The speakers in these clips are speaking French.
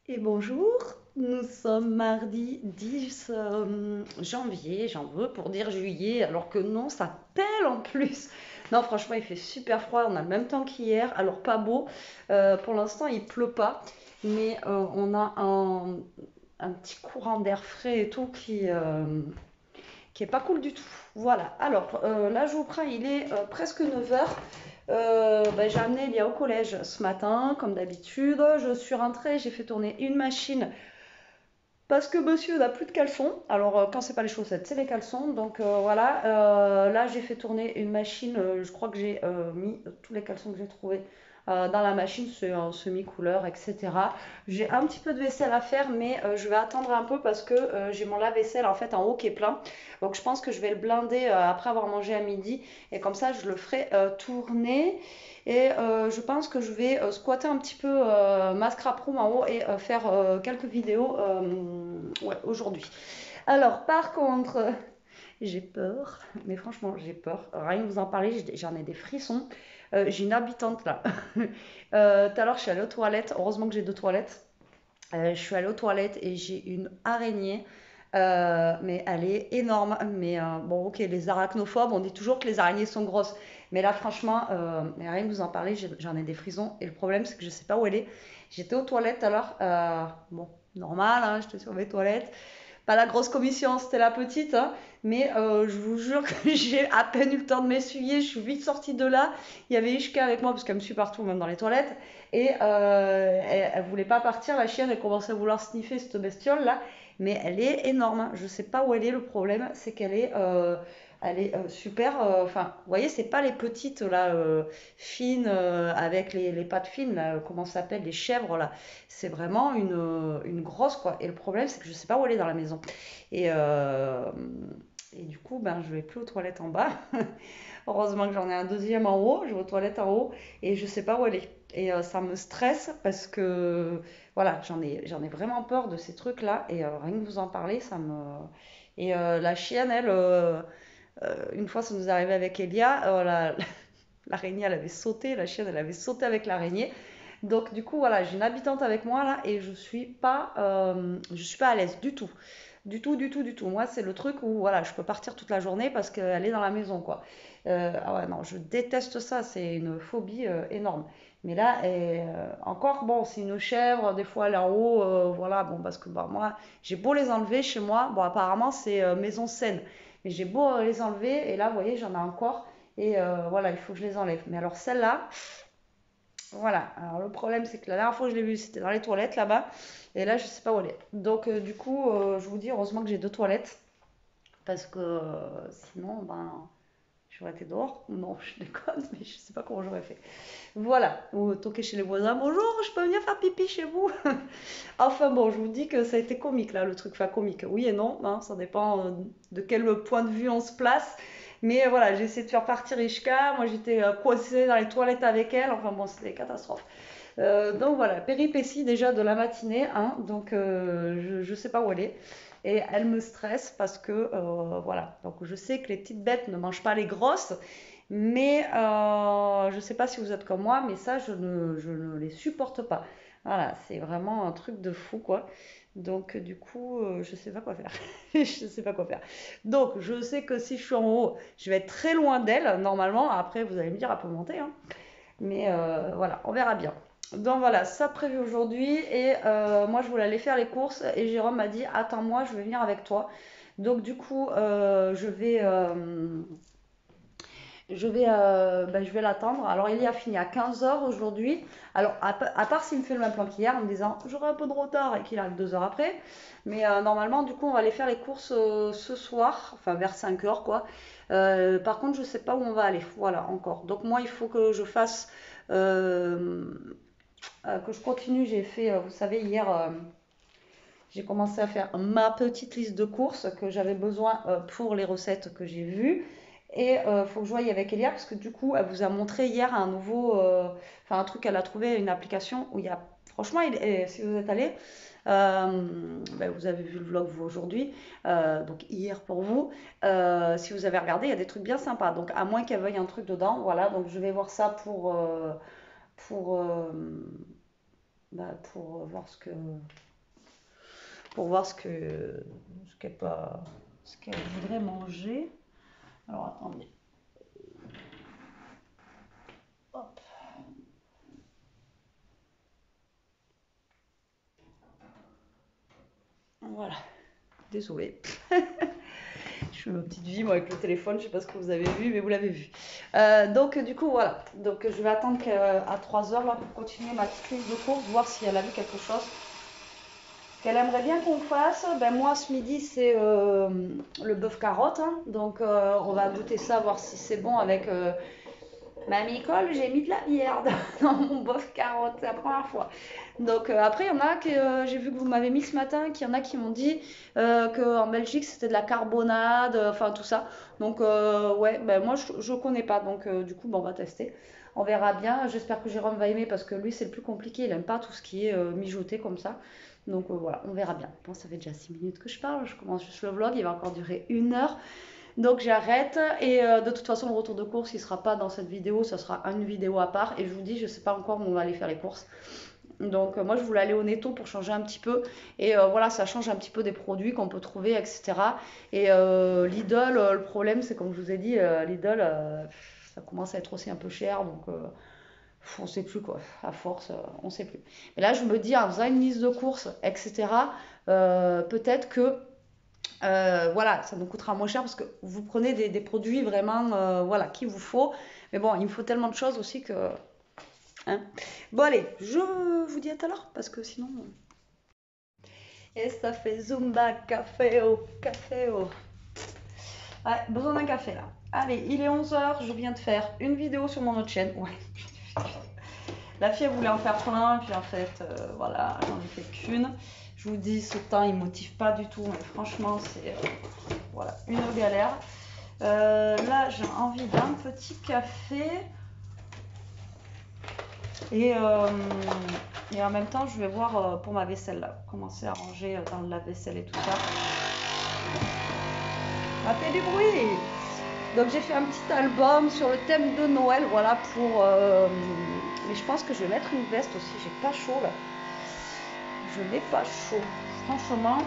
Et bonjour, nous sommes mardi 10 janvier, j'en veux pour dire juillet, alors que non, ça pèle en plus. Non, franchement, il fait super froid, on a le même temps qu'hier, alors pas beau. Pour l'instant, il pleut pas, mais on a un petit courant d'air frais et tout qui est pas cool du tout. Voilà, alors là, je vous prends, il est presque 9 heures. J'ai amené Elia au collège ce matin, comme d'habitude. Je suis rentrée, j'ai fait tourner une machine parce que monsieur n'a plus de caleçons. Alors, quand c'est pas les chaussettes, c'est les caleçons. Donc, voilà. Là, j'ai fait tourner une machine. Je crois que j'ai mis tous les caleçons que j'ai trouvés dans la machine. C'est en semi-couleur, etc. J'ai un petit peu de vaisselle à faire, mais je vais attendre un peu parce que j'ai mon lave-vaisselle en fait en haut qui est plein. Donc, je pense que je vais le blinder après avoir mangé à midi. Et comme ça, je le ferai tourner. Et je pense que je vais squatter un petit peu ma scrap room en haut et faire quelques vidéos ouais, aujourd'hui. Alors, par contre, j'ai peur, mais franchement, j'ai peur. Rien que vous en parler, j'en ai des frissons. J'ai une habitante là. Tout à l'heure, je suis allée aux toilettes. Heureusement que j'ai deux toilettes. Je suis allée aux toilettes et j'ai une araignée. Mais elle est énorme. Mais bon, ok, les arachnophobes, on dit toujours que les araignées sont grosses. Mais là, franchement, rien que vous en parler, j'en ai des frissons. Et le problème, c'est que je sais pas où elle est. J'étais aux toilettes alors. Bon, normal, hein, j'étais sur mes toilettes. Pas la grosse commission, c'était la petite, hein, mais je vous jure que j'ai à peine eu le temps de m'essuyer. Je suis vite sortie de là. Il y avait Ishka avec moi parce qu'elle me suit partout, même dans les toilettes. Et elle voulait pas partir, la chienne, elle commençait à vouloir sniffer cette bestiole là. Mais elle est énorme, hein. Je sais pas où elle est. Le problème, c'est qu'elle est, super. Enfin, vous voyez, c'est pas les petites là, fines, avec les pattes fines, là, comment ça s'appelle, les chèvres là. C'est vraiment une grosse quoi. Et le problème, c'est que je sais pas où elle est dans la maison. Et, euh, et du coup, ben, je vais plus aux toilettes en bas. Heureusement que j'en ai un deuxième en haut. Je vais aux toilettes en haut et je sais pas où elle est. Et ça me stresse parce que voilà, j'en ai vraiment peur de ces trucs-là. Et rien que vous en parler, ça me. Et la chienne, elle, une fois, ça nous est arrivé avec Elia. L'araignée, elle avait sauté. La chienne, elle avait sauté avec l'araignée. Donc du coup, voilà, j'ai une habitante avec moi là et je suis pas à l'aise du tout. Du tout, du tout, du tout. Moi, c'est le truc où voilà, je peux partir toute la journée parce qu'elle est dans la maison, quoi. Ah ouais, non, je déteste ça, c'est une phobie énorme. Mais là, encore, bon, c'est une chèvre, des fois elle est en haut, voilà, bon, parce que bah, moi, j'ai beau les enlever chez moi, bon, apparemment, c'est maison saine, mais j'ai beau les enlever, et là, vous voyez, j'en ai encore, et voilà, il faut que je les enlève. Mais alors, celle-là, voilà. Alors le problème, c'est que la dernière fois que je l'ai vue, c'était dans les toilettes là-bas. Et là, je sais pas où elle est. Donc du coup, je vous dis, heureusement que j'ai deux toilettes. Parce que sinon, ben, j'aurais été dehors. Non, je déconne, mais je sais pas comment j'aurais fait. Voilà. Ou toquer chez les voisins. Bonjour, je peux venir faire pipi chez vous. Enfin bon, je vous dis que ça a été comique là, le truc. Enfin, comique. Oui et non, hein, ça dépend de quel point de vue on se place. Mais voilà, j'ai essayé de faire partir Ishka. Moi, j'étais coincée dans les toilettes avec elle. Enfin bon, c'était une catastrophe. Donc voilà, péripétie déjà de la matinée, hein, donc je ne sais pas où elle est. Et elle me stresse parce que, voilà, donc je sais que les petites bêtes ne mangent pas les grosses, mais je ne sais pas si vous êtes comme moi, mais ça, je ne les supporte pas. Voilà, c'est vraiment un truc de fou, quoi. Donc du coup, je sais pas quoi faire. Je sais pas quoi faire. Donc je sais que si je suis en haut, je vais être très loin d'elle, normalement. Après, vous allez me dire, elle peut monter, hein. Mais voilà, on verra bien. Donc voilà, ça prévu aujourd'hui. Et moi, je voulais aller faire les courses. Et Jérôme m'a dit, attends-moi, je vais venir avec toi. Donc du coup, je vais l'attendre. Alors il y a fini à 15 heures aujourd'hui. Alors à part s'il me fait le même plan qu'hier en me disant j'aurai un peu de retard et qu'il arrive 2 heures après. Mais normalement, du coup, on va aller faire les courses ce soir, enfin vers 5 heures quoi. Par contre, je sais pas où on va aller. Voilà, encore. Donc moi, il faut que je fasse, euh, que je continue. J'ai fait, vous savez, hier, j'ai commencé à faire ma petite liste de courses que j'avais besoin pour les recettes que j'ai vues. Et il faut que je voie avec Elia parce que du coup, elle vous a montré hier un nouveau, enfin un truc, elle a trouvé une application où il y a, franchement, si vous êtes allé, ben, vous avez vu le vlog vous aujourd'hui, donc hier pour vous. Si vous avez regardé, il y a des trucs bien sympas. Donc à moins qu'elle veuille un truc dedans, voilà. Donc je vais voir ça pour pour voir pour voir ce qu'elle voudrait manger. Alors attendez. Hop. Voilà. Désolée. Je fais ma petite vie moi avec le téléphone, je sais pas ce que vous avez vu, mais vous l'avez vu. Donc du coup voilà. Donc je vais attendre à 3 heures là pour continuer ma petite liste de courses, voir si elle a vu quelque chose qu'elle aimerait bien qu'on fasse. Ben moi ce midi c'est le bœuf carotte, hein. Donc on va goûter ça, voir si c'est bon avec Mamie Nicole, j'ai mis de la bière dans mon bœuf carotte, c'est la première fois. Donc après, il y en a que j'ai vu que vous m'avez mis ce matin, qu'il y en a qui m'ont dit qu'en Belgique c'était de la carbonade, enfin tout ça. Donc ouais, ben moi je connais pas, donc du coup ben, on va tester. On verra bien. J'espère que Jérôme va aimer parce que lui c'est le plus compliqué, il aime pas tout ce qui est mijoté comme ça. Donc voilà, on verra bien. Bon, ça fait déjà 6 minutes que je parle, je commence juste le vlog, il va encore durer 1 heure. Donc j'arrête et de toute façon le retour de course il sera pas dans cette vidéo, ça sera une vidéo à part et je vous dis je sais pas encore où on va aller faire les courses. Donc moi je voulais aller au Netto pour changer un petit peu et voilà ça change un petit peu des produits qu'on peut trouver etc. Et Lidl le problème c'est comme je vous ai dit Lidl ça commence à être aussi un peu cher donc on sait plus quoi, à force on sait plus. Mais là je me dis en faisant une liste de courses etc. Peut-être que voilà, ça nous coûtera moins cher parce que vous prenez des produits vraiment voilà, qu'il vous faut. Mais bon, il me faut tellement de choses aussi que. Hein. Bon, allez, je vous dis à tout à l'heure parce que sinon. Et ça fait Zumba, café au café au. Ouais, besoin d'un café là. Allez, il est 11 h, je viens de faire une vidéo sur mon autre chaîne. Ouais. La fille elle voulait en faire plein, puis en fait, voilà, j'en ai fait qu'une. Je vous dis, ce temps il motive pas du tout, mais franchement, c'est voilà, une galère. Là, j'ai envie d'un petit café. Et, euh, et en même temps, je vais voir pour ma vaisselle, là, commencer à ranger dans le lave-vaisselle et tout ça. Ça fait du bruit! Donc j'ai fait un petit album sur le thème de Noël, voilà, pour... mais je pense que je vais mettre une veste aussi, j'ai pas chaud là. Je n'ai pas chaud. Franchement,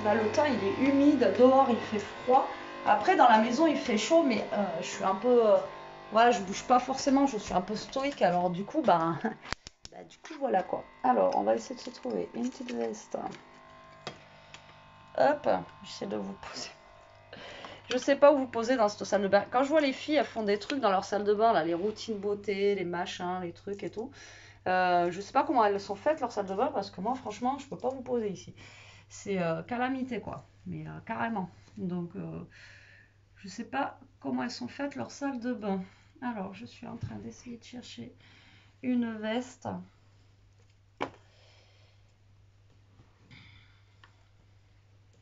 là le temps il est humide, dehors il fait froid. Après dans la maison il fait chaud, mais je suis un peu... voilà, je bouge pas forcément, je suis un peu stoïque, alors du coup, du coup voilà quoi. Alors on va essayer de se trouver une petite veste. Hop, j'essaie de vous poser. Je sais pas où vous poser dans cette salle de bain. Quand je vois les filles, elles font des trucs dans leur salle de bain, là, les routines beauté, les machins, les trucs et tout. Je sais pas comment elles sont faites leur salle de bain parce que moi, franchement, je peux pas vous poser ici. C'est calamité quoi, mais carrément. Donc, je sais pas comment elles sont faites leur salle de bain. Alors, je suis en train d'essayer de chercher une veste.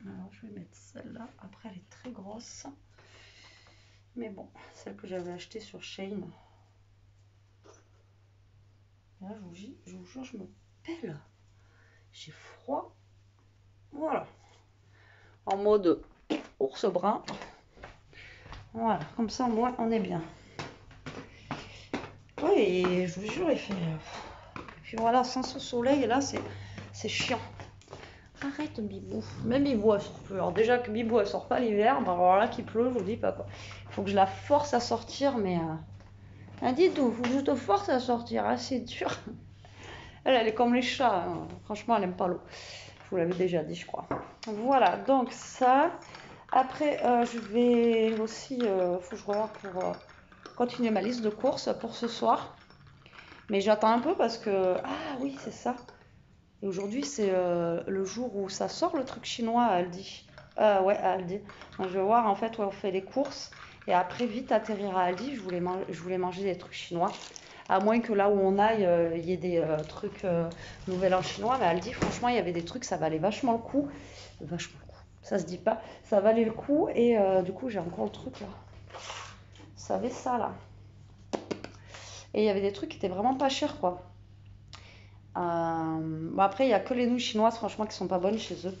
Alors, je vais mettre celle-là. Après, elle est très grosse. Mais bon, celle que j'avais achetée sur Shein. Là, je vous jure, je me pèle. J'ai froid. Voilà. En mode ours brun. Voilà, comme ça, au moins, on est bien. Oui, et je vous jure, il fait... Et puis voilà, sans ce soleil, là, c'est chiant. Arrête, Bibou. Même Bibou, elle sort plus. Alors déjà que Bibou, elle sort pas l'hiver, alors là, qu'il pleut, je vous dis pas quoi. Il faut que je la force à sortir, mais... dis tout, faut que je te force à sortir, hein, c'est dur. Elle est comme les chats, hein. Franchement, elle aime pas l'eau. Je vous l'avais déjà dit, je crois. Voilà, donc ça. Après, je vais aussi, faut que je regarde pour continuer ma liste de courses pour ce soir. Mais j'attends un peu parce que... Ah oui, c'est ça. Et aujourd'hui, c'est le jour où ça sort le truc chinois à Aldi. Ouais, à Aldi. Donc, je vais voir en fait où on fait les courses. Et après, vite atterrir à Aldi. Je voulais manger des trucs chinois. À moins que là où on aille, il y ait des trucs nouvel an chinois. Mais Aldi, franchement, il y avait des trucs, ça valait vachement le coup. Vachement le coup. Ça se dit pas. Ça valait le coup. Et du coup, j'ai encore le truc là. Vous savez ça là. Et il y avait des trucs qui étaient vraiment pas chers quoi. Bon après, il n'y a que les nouilles chinoises, franchement, qui sont pas bonnes chez eux.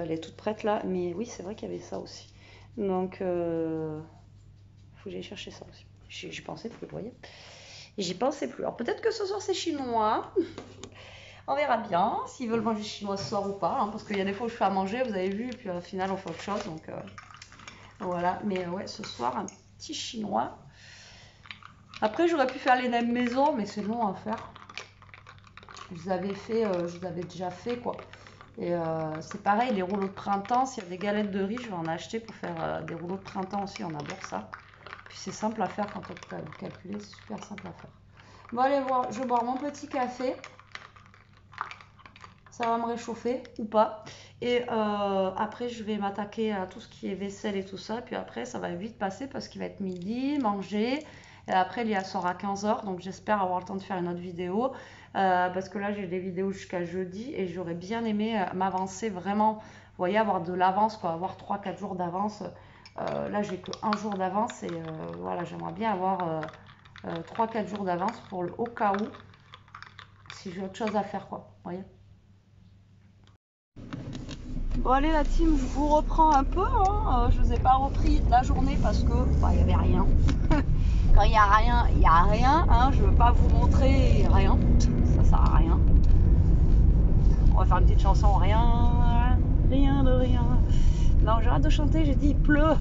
Les toutes prêtes là. Mais oui, c'est vrai qu'il y avait ça aussi. Donc, faut que j'aille chercher ça aussi. J'y pensais plus, vous voyez. Et j'y pensais plus. Alors peut-être que ce soir c'est chinois. On verra bien s'ils veulent manger chinois ce soir ou pas, hein, parce qu'il y a des fois où je fais à manger, vous avez vu, et puis au final on fait autre chose, donc voilà. Mais ouais, ce soir, un petit chinois. Après, j'aurais pu faire les nems maison, mais c'est long à faire. Je vous avais déjà fait, quoi. Et c'est pareil, les rouleaux de printemps, s'il y a des galettes de riz, je vais en acheter pour faire des rouleaux de printemps aussi, on adore ça. Puis c'est simple à faire quand on peut calculer, c'est super simple à faire. Bon, allez voir, je vais boire mon petit café. Ça va me réchauffer ou pas. Et après, je vais m'attaquer à tout ce qui est vaisselle et tout ça. Puis après, ça va vite passer parce qu'il va être midi, manger. Et après, Léa sort à 15h. Donc j'espère avoir le temps de faire une autre vidéo. Parce que là, j'ai des vidéos jusqu'à jeudi. Et j'aurais bien aimé m'avancer vraiment. Vous voyez, avoir de l'avance, quoi. Avoir 3-4 jours d'avance. Là, j'ai que 1 jour d'avance. Et voilà, j'aimerais bien avoir 3-4 jours d'avance pour le au cas où. Si j'ai autre chose à faire, quoi. Vous voyez. Bon allez la team, je vous reprends un peu, hein. Je vous ai pas repris la journée parce que il y avait rien. Quand il y a rien, il y a rien, hein. Je veux pas vous montrer rien, ça sert à rien. On va faire une petite chanson, rien de rien. Non, j'arrête de chanter, j'ai dit il pleut.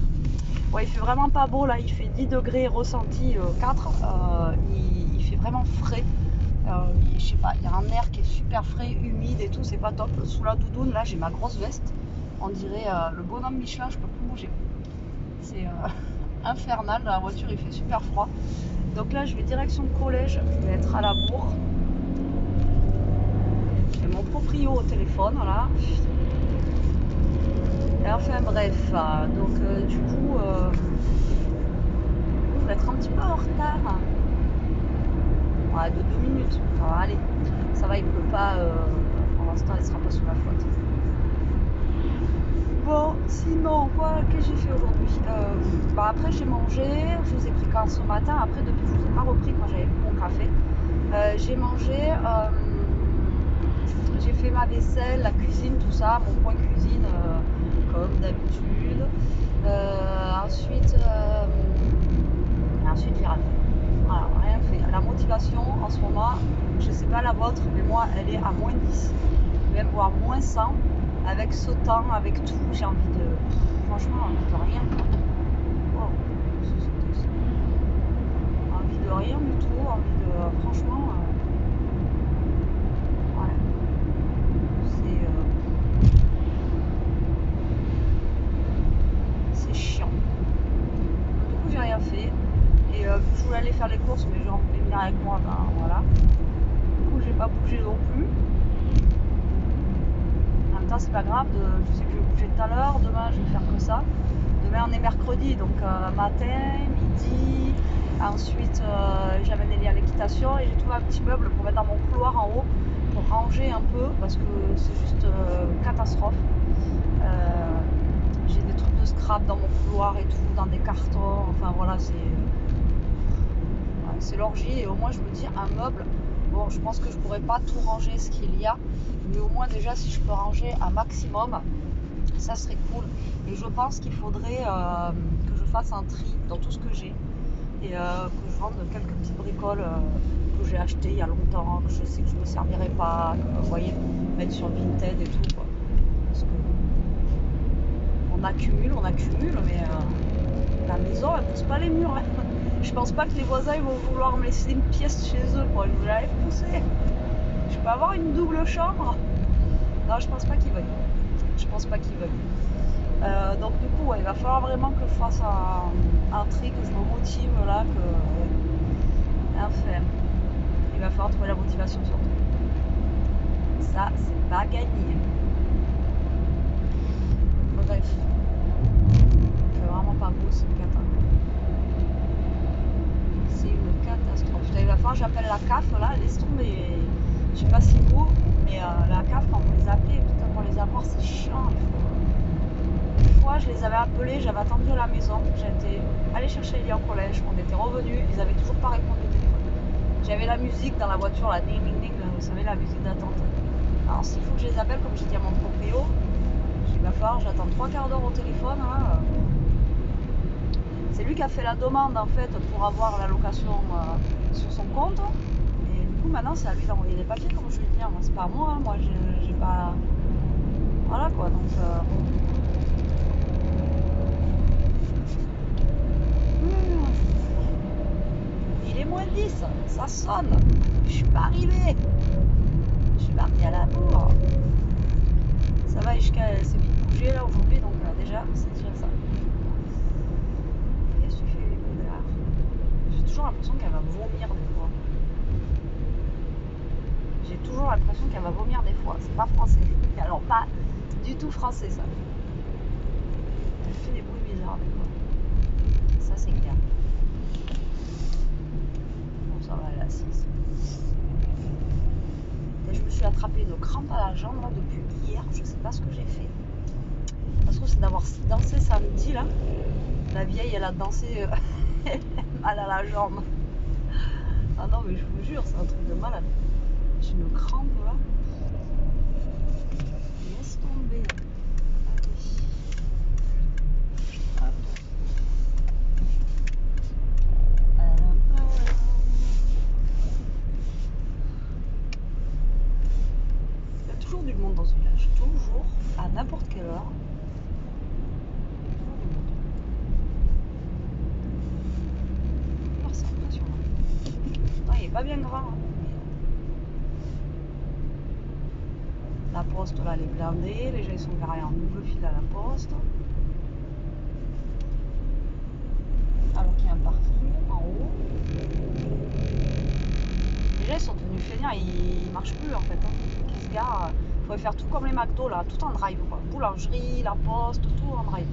Ouais, il fait vraiment pas beau là, il fait 10 degrés ressenti 4, il fait vraiment frais. Je sais pas, il y a un air qui est super frais, humide et tout, c'est pas top. Sous la doudoune, là, j'ai ma grosse veste. On dirait le bonhomme Michelin, je peux plus bouger. C'est infernal, dans la voiture, il fait super froid. Donc là, je vais direction collège, je vais être à la bourre. J'ai mon proprio au téléphone, là. Et enfin, bref, donc du coup, je vais être un petit peu en retard. Ouais, de 2 minutes, ça va aller. Ça va, il pleut pas. Pour l'instant, il sera pas sous la flotte. Bon, sinon, quoi, qu'est-ce que j'ai fait aujourd'hui? Après, j'ai mangé. Je vous ai pris quand ce matin. Après, depuis, je vous ai pas repris quand j'avais bu mon café. J'ai mangé. J'ai fait ma vaisselle, la cuisine, tout ça, mon coin cuisine, comme d'habitude. Ensuite, j'ai rien fait. Voilà, rien fait. La motivation en ce moment, je sais pas la vôtre, mais moi elle est à moins 10, même voire moins 100. Avec ce temps, avec tout, j'ai envie de. Franchement, envie de rien. Wow, c'était ça. Envie de rien du tout, envie de. Franchement. Ouais. C'est chiant. Du coup, j'ai rien fait. Et je voulais aller faire les courses, mais genre, voulais venir avec moi, ben voilà. Du coup, j'ai pas bougé non plus. En même temps, c'est pas grave, je sais que je vais bouger tout à l'heure. Demain, je vais faire que ça. Demain, on est mercredi, donc matin, midi. Ensuite, j'amène Elie à l'équitation et j'ai trouvé un petit meuble pour mettre dans mon couloir en haut pour ranger un peu parce que c'est juste catastrophe. J'ai des trucs de scrap dans mon couloir et tout, dans des cartons. Enfin voilà, c'est l'orgie. Et au moins, je me dis, un meuble, bon, je pense que je pourrais pas tout ranger ce qu'il y a, mais au moins déjà, si je peux ranger un maximum, ça serait cool. Et je pense qu'il faudrait que je fasse un tri dans tout ce que j'ai et que je vende quelques petites bricoles que j'ai achetées il y a longtemps, que je sais que je ne me servirai pas, que, vous voyez, mettre sur Vinted et tout, quoi. Parce que on accumule, mais la maison, elle pousse pas les murs. Hein. Je pense pas que les voisins ils vont vouloir me laisser une pièce chez eux, quoi. Je vais aller pousser. Je peux avoir une double chambre. Non, je pense pas qu'ils veuillent. Donc du coup, ouais, il va falloir vraiment que je fasse un tri, que je me motive là, enfin, il va falloir trouver la motivation surtout. Ça, c'est pas gagné. Bref, c'est vraiment pas beau, c'est une catastrophe. Il va falloir que j'appelle la CAF là, laisse tomber. Je sais pas si vous, mais la CAF, quand on les appelait, putain, pour les avoir, c'est chiant. Une fois, je les avais appelés, j'avais attendu à la maison, j'étais allée chercher Elie au collège, on était revenus, ils avaient toujours pas répondu au téléphone. J'avais la musique dans la voiture, la ding ding ding, vous savez, la musique d'attente. Alors s'il faut que je les appelle, comme j'ai dit à mon proprio, il va falloir, j'attends 3/4 d'heure au téléphone. Hein. C'est lui qui a fait la demande en fait pour avoir l'allocation sur son compte. Et du coup, maintenant, c'est à lui d'envoyer les papiers, comme je lui dis. Moi, c'est pas à moi. Hein. Moi, j'ai pas. Voilà quoi. Donc, bon. Il est moins 10, ça sonne. Je suis pas arrivée. Je suis partie à la bourre. Ça va jusqu'à. C'est bougé là aujourd'hui, donc déjà, c'est déjà ça. Qu'est-ce que tu fais, Léonard? J'ai toujours l'impression qu'elle va vomir des fois. J'ai toujours l'impression qu'elle va vomir des fois. C'est pas français. Alors, pas du tout français ça. Elle fait des bruits bizarres des fois. Ça, c'est clair. Bon, ça va, elle est assise. Et je me suis attrapé une crampe à la jambe là, depuis hier. Je sais pas ce que j'ai fait. Parce que c'est d'avoir dansé samedi là. La vieille, elle a dansé mal à la jambe. Ah non, mais je vous jure, c'est un truc de malade. J'ai une crampe là. Laisse tomber. Il y a toujours du monde dans ce village. Toujours, à n'importe quelle heure. C'est impressionnant. Non, il est pas bien grand. Hein. La poste là, elle est blindée. Les gens ils sont garés en double fil à la poste. Alors qu'il y a un parking en haut. Les gens ils sont devenus feignants, ils marchent plus en fait. Hein. Ils se garent. Il faudrait faire tout comme les McDo là, tout en drive quoi. Boulangerie, la poste, tout en drive.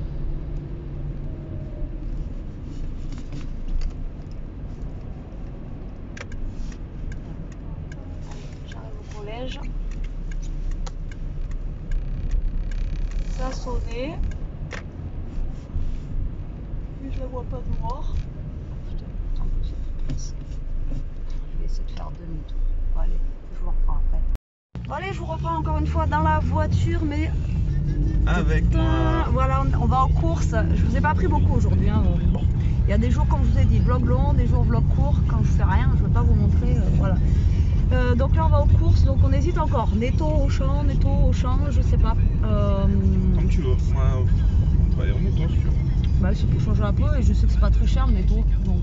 J'arrive au collège. Ça a sonné. Mais je la vois pas dehors. Putain, attends, je vais essayer de faire demi-tour. Bon, allez, je vous reprends après. Bon, allez, je vous reprends encore une fois dans la voiture, mais. Avec moi. Voilà, on va en course. Je vous ai pas pris beaucoup aujourd'hui. Hein. Bon. Il y a des jours, comme je vous ai dit, vlog long, des jours vlog court. Quand je fais rien, je ne vais pas vous montrer. Voilà. Donc là, on va aux courses. Donc on hésite encore. Netto, Auchan, je sais pas. Comme tu veux. Moi, on va aller au Netto si tu veux. Bah, c'est pour changer un peu et je sais que c'est pas très cher le Netto. Donc,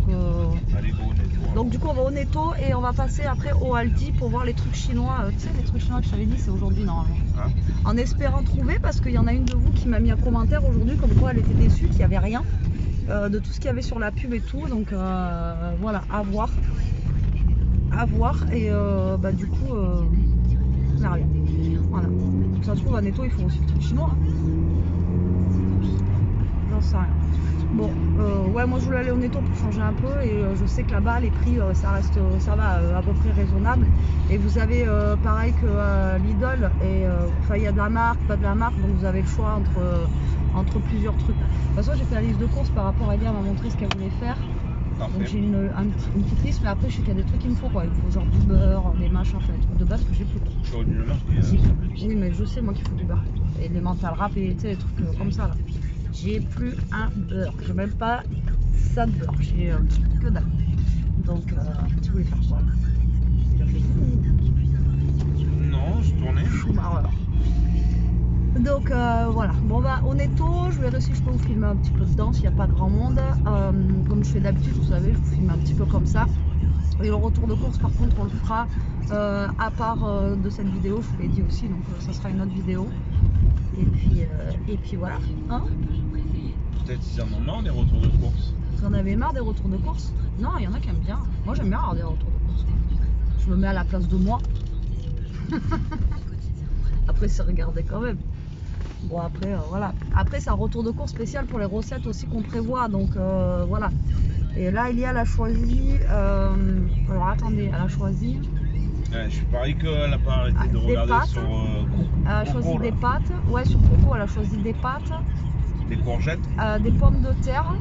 allez, go au Netto. Donc du coup, on va au Netto et on va passer après au Aldi pour voir les trucs chinois. Tu sais, les trucs chinois que je t'avais dit, c'est aujourd'hui normalement. Hein? En espérant trouver, parce qu'il y en a une de vous qui m'a mis un commentaire aujourd'hui comme quoi elle était déçue, qu'il n'y avait rien de tout ce qu'il y avait sur la pub et tout. Donc voilà, à voir. Et bah, du coup, on verra bien. Voilà. Ça se trouve, à Netto, ils font aussi le truc chinois. J'en sais rien. Bon, ouais, moi je voulais aller au Netto pour changer un peu et je sais que là-bas les prix ça va à peu près raisonnable. Et vous avez pareil que Lidl, et enfin il y a de la marque, pas de la marque, donc vous avez le choix entre plusieurs trucs. De toute façon, j'ai fait la liste de courses par rapport à Elia m'a montré ce qu'elle voulait faire. Parfait. Donc j'ai une petite liste, mais après je sais qu'il y a des trucs qu'il me faut quoi. Il me faut genre du beurre, des machins, enfin des trucs de base que j'ai plus. J'aurais dû le marquer. Oui, mais je sais moi qu'il faut du beurre. Et les mental rap et tu sais, les trucs comme ça là. J'ai plus un beurre, j'ai même pas ça de beurre, j'ai que dalle. Donc, tu voulais faire quoi? Non, je tournais. Schumacher. Donc voilà, bon bah au Netto, je verrai si je peux vous filmer un petit peu dedans s'il n'y a pas grand monde. Comme je fais d'habitude, vous savez, je vous filme un petit peu comme ça. Et le retour de course par contre on le fera à part de cette vidéo, je vous l'ai dit aussi, donc ça sera une autre vidéo. Et puis voilà. Hein? Peut-être qu'ils en ont marre des retours de course. Vous en avez marre des retours de course? Non, il y en a qui aiment bien. Moi j'aime bien avoir des retours de course. Je me mets à la place de moi. Après c'est regardé quand même. Bon après voilà. Après c'est un retour de course spécial pour les recettes aussi qu'on prévoit. Donc voilà. Et là il y a la choisie. Alors attendez, elle a choisi. Ouais, je suis pareil qu'elle n'a pas arrêté de regarder pâtes. sur Elle a choisi Coco, des là. pâtes. Ouais, sur Coco elle a choisi des pâtes. Des courgettes. Des pommes de terre.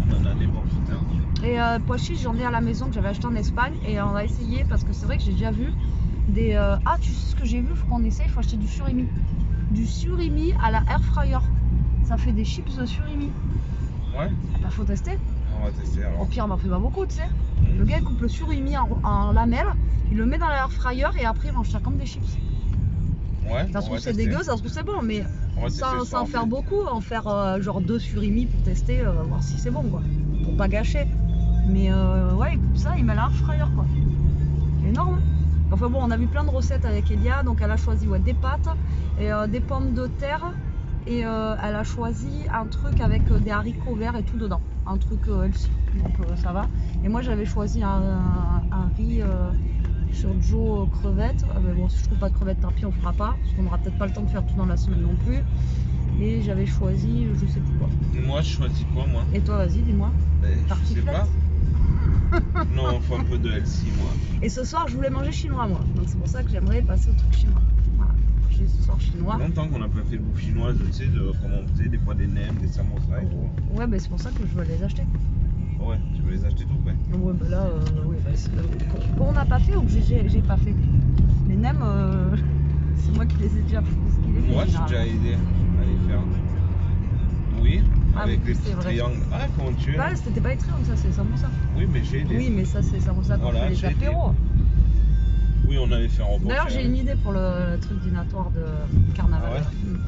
On en a des pommes de terre. Et pois chiches, j'en ai à la maison que j'avais acheté en Espagne. Et on va essayer parce que c'est vrai que j'ai déjà vu des. Ah, tu sais ce que j'ai vu? Il faut qu'on essaye. Il faut acheter du surimi. Du surimi à la air fryer. Ça fait des chips de surimi. Ouais. Bah, faut tester. On va tester Au alors. pire, on m'en fait pas beaucoup, tu sais. Le gars il coupe le surimi en lamelles, il le met dans l'air fryer et après il mange ça comme des chips. Ouais, Ça se trouve c'est dégueu, ça se trouve c'est bon, mais sans faire beaucoup, en faire genre 2 surimi pour tester, voir si c'est bon quoi. Pour pas gâcher. Mais ouais, il coupe ça, il met l'air fryer quoi. Énorme. Enfin bon, on a vu plein de recettes avec Elia, donc elle a choisi des pâtes et des pommes de terre. Et elle a choisi un truc avec des haricots verts et tout dedans. Un truc healthy, donc ça va. Et moi j'avais choisi un riz sur Joe crevettes. Mais bon, si je trouve pas de crevettes, tant pis, on fera pas. Parce qu'on n'aura peut-être pas le temps de faire tout dans la semaine non plus. Et j'avais choisi, je sais plus quoi. Moi, je choisis quoi, moi? Et toi, vas-y, dis-moi. Je sais pas. Non, faut un peu de LC, moi. Et ce soir, je voulais manger chinois, moi. Donc c'est pour ça que j'aimerais passer au truc chinois. Voilà. J'ai ce soir chinois. Ça fait longtemps qu'on n'a pas fait de bouffe chinoise, tu sais, comme on faisait des fois des nems, des samosas et tout. Ouais, bah c'est pour ça que je veux les acheter. Ouais, tu veux les acheter tout près. Ouais, bah là, oui, bah, qu'on n'a pas fait ou que j'ai pas fait. Les nems, c'est moi qui les ai déjà fait. Moi, j'ai déjà aidé à les faire. Oui, avec les petits triangles. Ah, comment tu es? Bah, c'était pas les triangles, ça, c'est samosa. Oui, mais j'ai aidé. Oui, mais ça, c'est samosa quand Voilà, on fait les apéros. Oui, on avait fait un repas. D'ailleurs, j'ai une idée pour le truc dînatoire de carnaval. Ah ouais.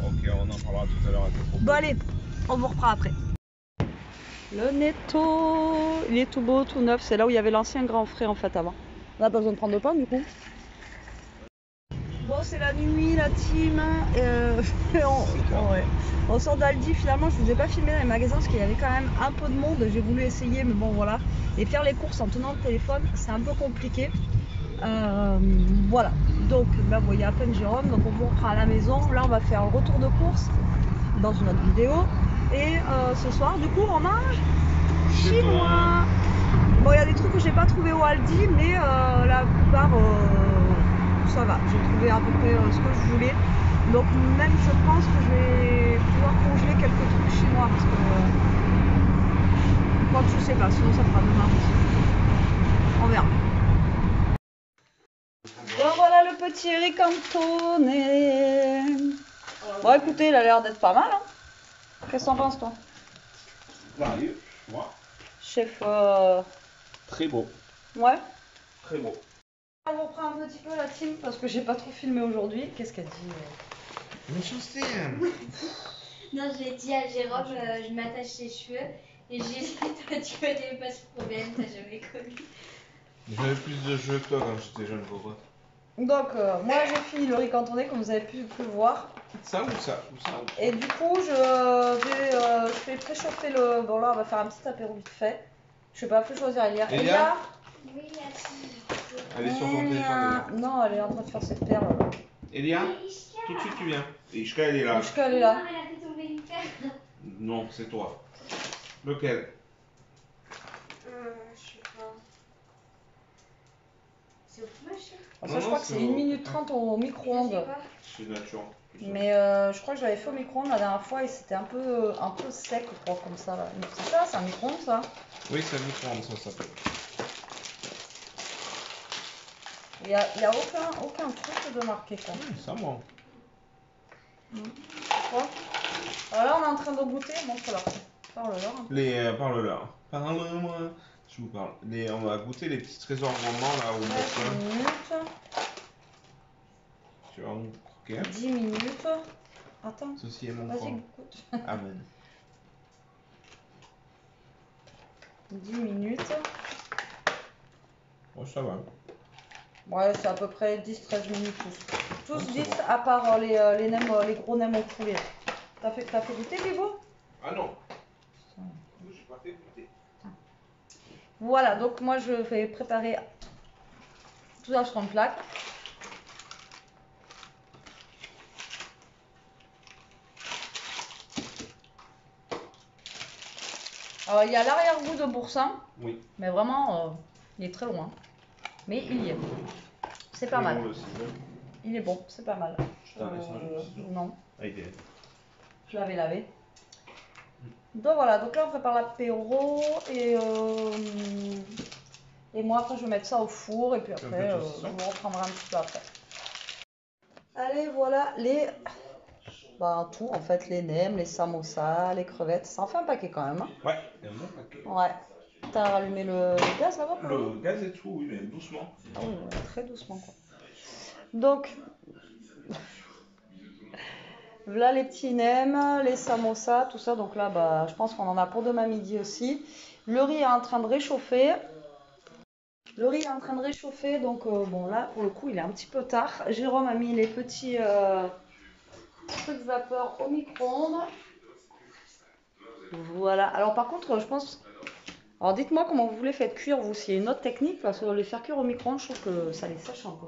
Ok, on en parlera tout à l'heure à tes propos. Bon, allez, on vous reprend après. Le netto, il est tout beau, tout neuf. C'est là où il y avait l'ancien grand frais en fait avant. On n'a pas besoin de prendre de pain du coup. Bon, c'est la nuit, la team. On sort d'Aldi. Finalement, je vous ai pas filmé dans les magasins parce qu'il y avait quand même un peu de monde. J'ai voulu essayer, mais bon, voilà. Et faire les courses en tenant le téléphone, c'est un peu compliqué. Voilà. Donc là, vous voyez à peine Jérôme. Donc on vous reprend à la maison. Là, on va faire un retour de course dans une autre vidéo. Et ce soir, du coup, on mange chinois. Bon, il y a des trucs que j'ai pas trouvé au Aldi, mais la plupart, ça va. J'ai trouvé à peu près ce que je voulais. Donc même, je pense que je vais pouvoir congeler quelques trucs chinois parce que je crois que je sais pas. Sinon, ça fera demain aussi. On verra. Bon, voilà le petit ricantone. Bon, écoutez, il a l'air d'être pas mal. Hein. Qu'est-ce que t'en penses, toi? Sérieux, moi. Chef. Très beau. Ouais. Très beau. On vous reprend un petit peu la team parce que j'ai pas trop filmé aujourd'hui. Qu'est-ce qu'elle dit Méchanceté. Non, je l'ai dit à Jérôme, je m'attache les cheveux et j'ai dit, toi tu connais pas ce problème, t'as jamais connu. J'avais plus de cheveux que toi quand j'étais jeune, coco. Donc, moi j'ai fini le riz cantonné comme vous avez pu le voir. Ça ou ça ou ça. Et du coup, je fais préchauffer le. Bon, là on va faire un petit apéro vite fait. Je sais pas, faut choisir Elia. Elia Oui, merci. Elle est sur ton téléphone. Non, elle est en train de faire ses perles. Elia, tout de suite tu viens. Et Ishka, elle est là. Ishka, elle est là. Non, elle a fait tomber une perle. Non, c'est toi. Lequel? Je sais pas. C'est au flash? Ça, je crois que c'est 1 minute 30 au micro-ondes. C'est nature. Mais je crois que je l'avais fait au micro-ondes la dernière fois et c'était un peu sec, je crois, comme ça. C'est ça, c'est un micro-ondes ça? Oui, c'est un micro-ondes, ça s'appelle. Il n'y a aucun truc de marqué quoi. Ça, moi. Quoi? Alors là, on est en train de goûter, montre-leur. Parle-leur. Parle-leur. Parle-moi. Je vous parle. On va goûter les petits trésors gourmands là au 13 minutes. Tu vas en croquer. 10 minutes. Attends. Ceci est mon Vas-y, corps. goûte. Amen. 10 minutes. Oh, ça va. Ouais, c'est à peu près 10-13 minutes tous. Tous Ouais, 10 bon. à part les gros nems au poulet. T'as fait goûter, Bibo? Ah non. J'ai pas fait goûter. Voilà, donc moi je vais préparer tout ça sur une plaque. Alors il y a l'arrière-goût de boursin, Oui. mais vraiment il est très loin. Mais il y est. C'est pas mal. Il est bon, c'est pas mal. Non, Ah, il est. je l'avais lavé. Donc voilà, donc là on prépare l'apéro et moi après je vais mettre ça au four et puis après je vous reprendrai un petit peu après. Allez voilà tout en fait, les nems, les samosas, les crevettes, ça en fait un paquet quand même. Hein. Ouais, il y a un bon paquet. Ouais. T'as rallumé le gaz là-bas? Le gaz et tout, oui, mais doucement. Ah oui, très doucement quoi. Donc, voilà les petits nems, les samosas, tout ça. Donc là, bah, je pense qu'on en a pour demain midi aussi. Le riz est en train de réchauffer. Donc bon là, pour le coup, il est un petit peu tard. Jérôme a mis les petits trucs vapeur au micro-ondes. Voilà. Alors par contre, je pense... Alors dites-moi comment vous les faites cuire, vous, s'il y a une autre technique, parce que les faire cuire au micro-ondes, je trouve que ça les sèche un peu.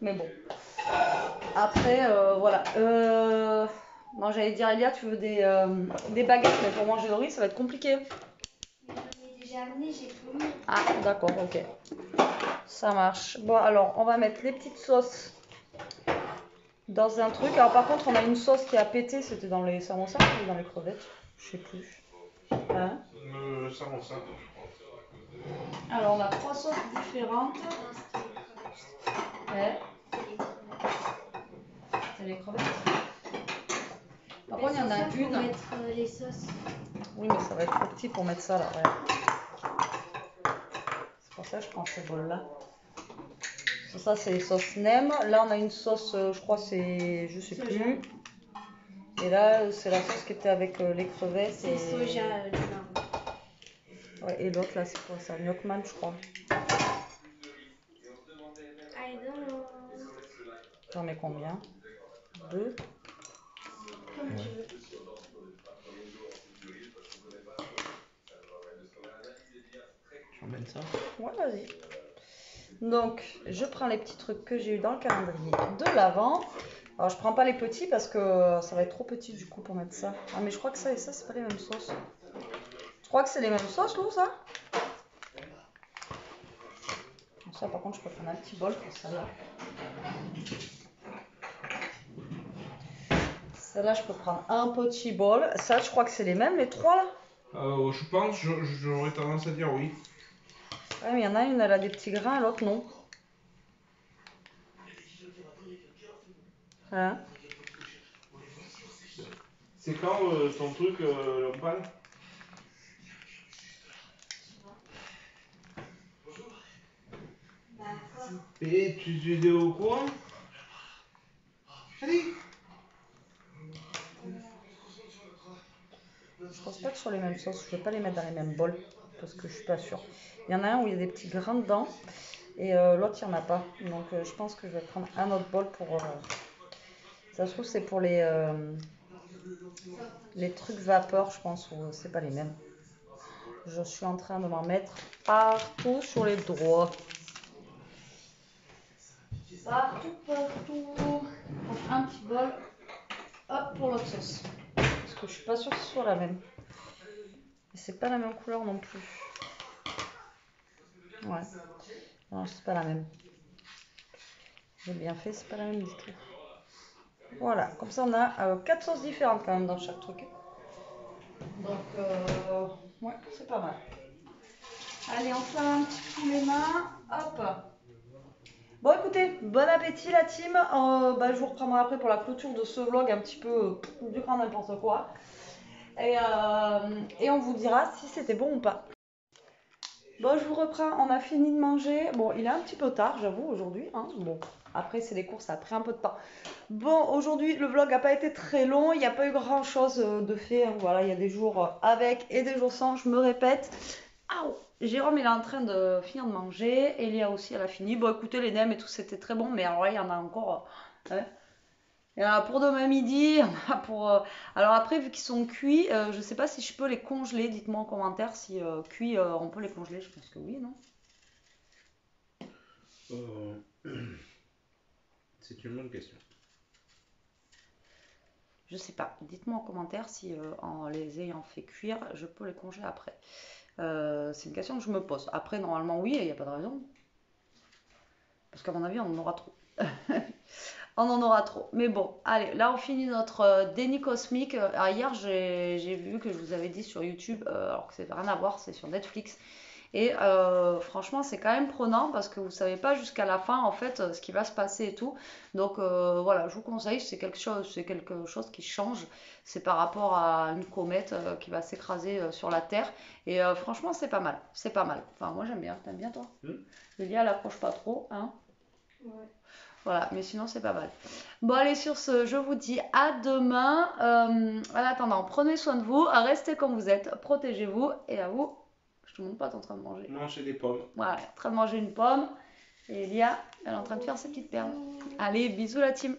Mais bon. Après, voilà. Moi, j'allais dire, Elia, tu veux des baguettes, mais pour manger le riz, ça va être compliqué. J'en ai déjà amené, j'ai tout mis. Ah, d'accord, ok. Ça marche. Bon, alors, on va mettre les petites sauces dans un truc. Alors, par contre, on a une sauce qui a pété. C'était dans les samosas ou dans les crevettes? Je sais plus. Hein? Samosa. Alors, on a 3 sauces différentes. Ouais. C'est les crevettes. Par contre, il y en a une. Pour mettre les sauces. Oui, mais ça va être trop petit pour mettre ça là. Ouais. C'est pour ça que je prends ces bols-là. Ça, c'est les sauces nem. Là, on a une sauce, je crois, c'est. Je sais plus. Et là, c'est la sauce qui était avec les crevettes. C'est soja, le marron. Ouais, et l'autre, là, c'est quoi ça? Gnocchman, je crois. I don't know. J'en mets combien? 2. Comme tu veux. J'emmène ça. Ouais, vas-y. Donc, je prends les petits trucs que j'ai eu dans le calendrier de l'avant. Alors, je prends pas les petits parce que ça va être trop petit du coup pour mettre ça. Ah, mais je crois que ça et ça, c'est pas les mêmes sauces. Je crois que c'est les mêmes sauces, Lou, ça? Ça, par contre, je peux prendre un petit bol pour celle-là. Celle-là, je peux prendre un petit bol. Ça, je crois que c'est les mêmes, les trois là. Je pense, j'aurais tendance à dire oui. Ouais, mais il y en a une, elle a des petits grains, l'autre non. Hein? C'est quand ton truc, l'opale? Bah, quoi? Et tu es au courant? Allez! Je pense pas que ce soit les mêmes sauces. Je vais pas les mettre dans les mêmes bols parce que je suis pas sûre. Il y en a un où il y a des petits grains dedans et l'autre il y en a pas. Donc je pense que je vais prendre un autre bol pour. Ça se trouve c'est pour les trucs vapeur, je pense, ou c'est pas les mêmes. Je suis en train de m'en mettre partout sur les doigts. Partout. Un petit bol. Hop, pour l'autre sauce. Parce que je suis pas sûre que ce soit la même. Et c'est pas la même couleur non plus. Ouais. Non, c'est pas la même. J'ai bien fait, c'est pas la même du tout. Voilà, comme ça on a 4 sauces différentes quand même dans chaque truc. Donc, ouais, c'est pas mal. Allez, on fait un petit coup les mains. Hop. Bon, écoutez, bon appétit la team. Je vous reprendrai après pour la clôture de ce vlog un petit peu du grand n'importe quoi. Et on vous dira si c'était bon ou pas. Bon, je vous reprends, on a fini de manger. Bon, il est un petit peu tard, j'avoue, aujourd'hui. Hein. Bon, après, c'est les courses, ça a pris un peu de temps. Bon, aujourd'hui, le vlog n'a pas été très long. Il n'y a pas eu grand-chose de fait. Hein. Voilà, il y a des jours avec et des jours sans, je me répète. Aouh, Jérôme, il est en train de finir de manger. Elia aussi, elle a fini. Bon, écoutez, les nems et tout, c'était très bon. Mais alors là, il y en a encore... hein. Il y en a pour demain midi, il y en a pour... Alors après, vu qu'ils sont cuits, je sais pas si je peux les congeler. Dites-moi en commentaire si cuits, on peut les congeler. Je pense que oui, non? C'est une bonne question. Je sais pas. Dites-moi en commentaire si en les ayant fait cuire, je peux les congeler après. C'est une question que je me pose. Après, normalement, oui, il n'y a pas de raison. Parce qu'à mon avis, on en aura trop. On en aura trop. Mais bon, allez, là on finit notre déni cosmique. Alors, hier, j'ai vu que je vous avais dit sur YouTube, alors que c'est rien à voir, c'est sur Netflix. Et franchement, c'est quand même prenant parce que vous ne savez pas jusqu'à la fin, en fait, ce qui va se passer et tout. Donc voilà, je vous conseille, c'est quelque chose qui change. C'est par rapport à une comète qui va s'écraser sur la Terre. Et franchement, c'est pas mal. C'est pas mal. Enfin, moi, j'aime bien. T'aimes bien, toi? Julia, elle approche pas trop, hein? Ouais. Voilà, mais sinon c'est pas mal. Bon allez, sur ce, je vous dis à demain. En attendant, prenez soin de vous, restez comme vous êtes, protégez-vous. Et à vous, je te montre pas, t'es en train de manger. Manger des pommes. Voilà, en train de manger une pomme. Et Elia, elle est en train de faire ses petites perles. Allez, bisous la team.